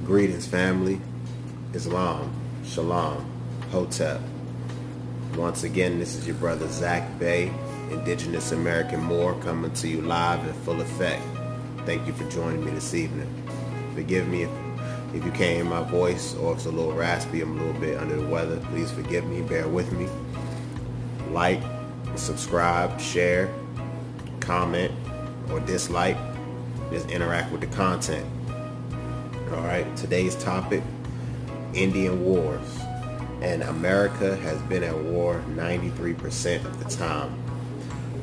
Greetings, family. Islam, Shalom, Hotep. Once again, this is your brother Zach Bay, Indigenous American Moor, coming to you live in full effect. Thank you for joining me this evening. Forgive me if you can't hear my voice or if it's a little raspy, I'm a little bit under the weather. Please forgive me, bear with me. Like, subscribe, share, comment, or dislike. Just interact with the content. Alright, today's topic, Indian Wars. And America has been at war 93% of the time.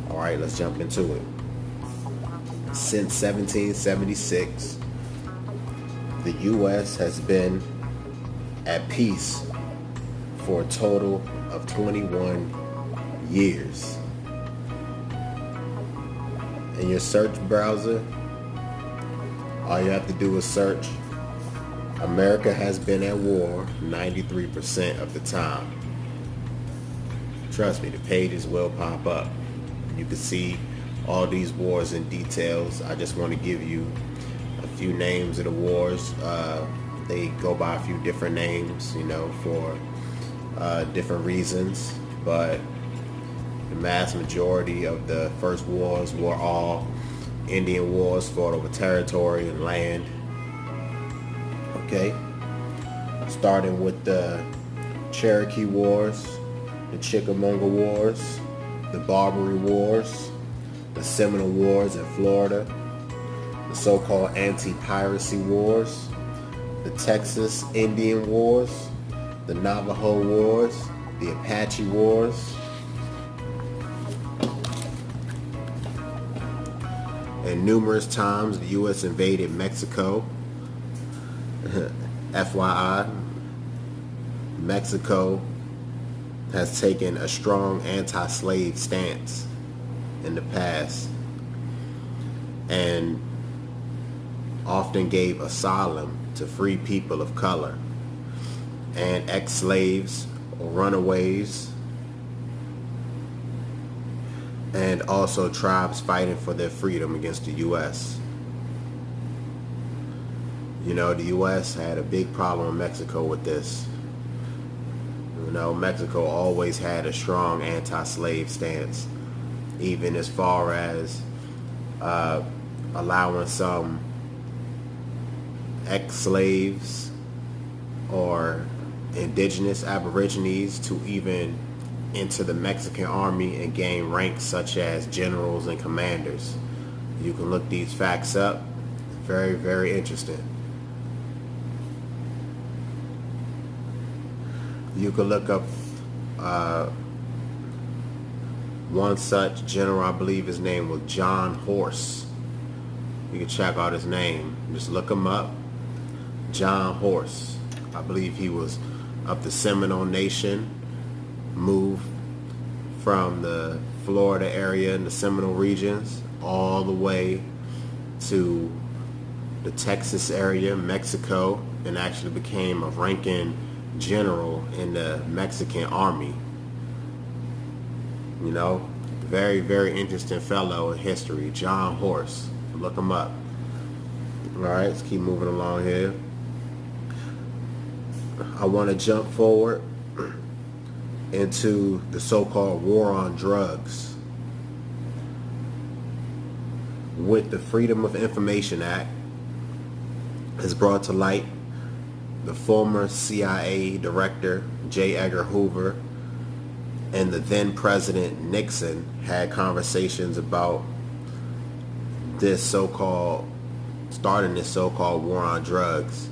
Alright, let's jump into it. Since 1776, the U.S. has been at peace for a total of 21 years. In your search browser, all you have to do is search America has been at war 93% of the time. Trust me, the pages will pop up. You can see all these wars in details. I just want to give you a few names of the wars. They go by a few different names, for different reasons. But the mass majority of the first wars were all Indian wars fought over territory and land. Okay, starting with the Cherokee Wars, the Chickamauga Wars, the Barbary Wars, the Seminole Wars in Florida, the so-called anti-piracy wars, the Texas Indian Wars, the Navajo Wars, the Apache Wars, and numerous times the U.S. invaded Mexico. FYI, Mexico has taken a strong anti-slave stance in the past and often gave asylum to free people of color and ex-slaves or runaways, and also tribes fighting for their freedom against the U.S. The U.S. had a big problem in Mexico with this. Mexico always had a strong anti-slave stance, even as far as allowing some ex-slaves or indigenous aborigines to even enter the Mexican army and gain ranks such as generals and commanders. You can look these facts up. Very, very interesting. You can look up one such general, I believe his name was John Horse. You can check out his name. Just look him up. John Horse. I believe he was of the Seminole Nation, moved from the Florida area and the Seminole regions all the way to the Texas area, Mexico, and actually became a ranking general in the Mexican army. Very, very interesting fellow in history, John Horse. Look him up. All right, let's keep moving along here. I want to jump forward into the so-called war on drugs. With the Freedom of Information Act has brought to light the former CIA director, J. Edgar Hoover, and the then President Nixon had conversations about starting this so-called war on drugs.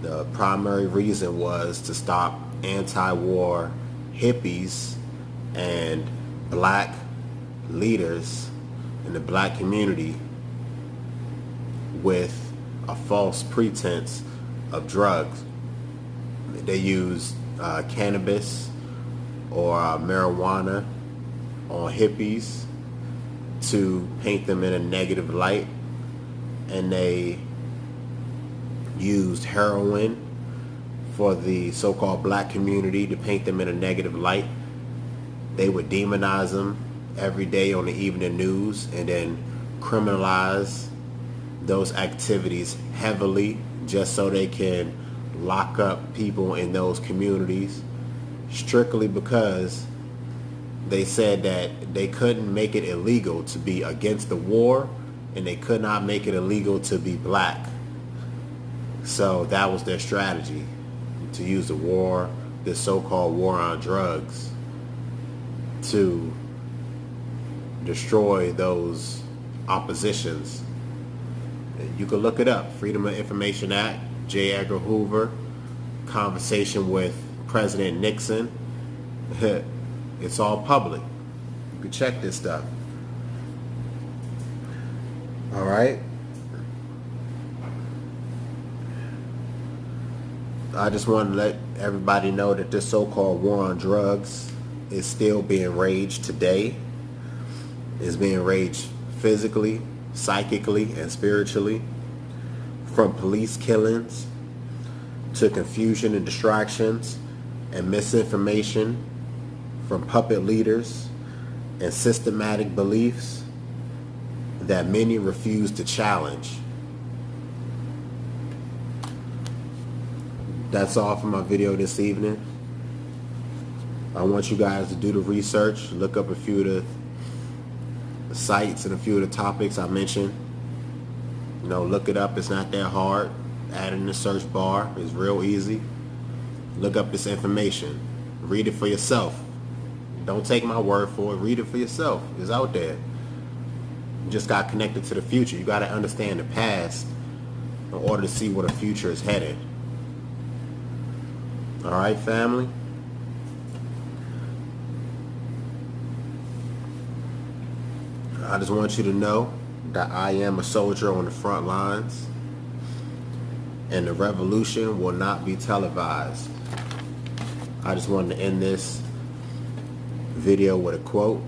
The primary reason was to stop anti-war hippies and black leaders in the black community with a false pretense of drugs. They use cannabis or marijuana on hippies to paint them in a negative light, and they used heroin for the so-called black community to paint them in a negative light. They would demonize them every day on the evening news and then criminalize those activities heavily just so they can lock up people in those communities, strictly because they said that they couldn't make it illegal to be against the war, and they could not make it illegal to be black. So that was their strategy, to use the war, this so-called war on drugs, to destroy those oppositions. You can look it up. Freedom of Information Act, J. Edgar Hoover, conversation with President Nixon. It's all public. You can check this stuff. All right. I just want to let everybody know that this so-called war on drugs is still being waged today. It's being waged physically, psychically, and spiritually. From police killings to confusion and distractions and misinformation from puppet leaders and systematic beliefs that many refuse to challenge. That's all for my video this evening. I want you guys to do the research, look up a few of the sites and a few of the topics I mentioned. You know, look it up. It's not that hard. Add it in the search bar. It's real easy. Look up this information. Read it for yourself. Don't take my word for it. Read it for yourself. It's out there. You just got connected to the future. You got to understand the past in order to see where the future is headed. All right, family? I just want you to know that I am a soldier on the front lines, and the revolution will not be televised. I just wanted to end this video with a quote.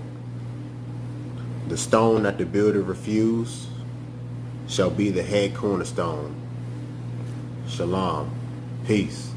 The stone that the builder refused shall be the head cornerstone. Shalom. Peace.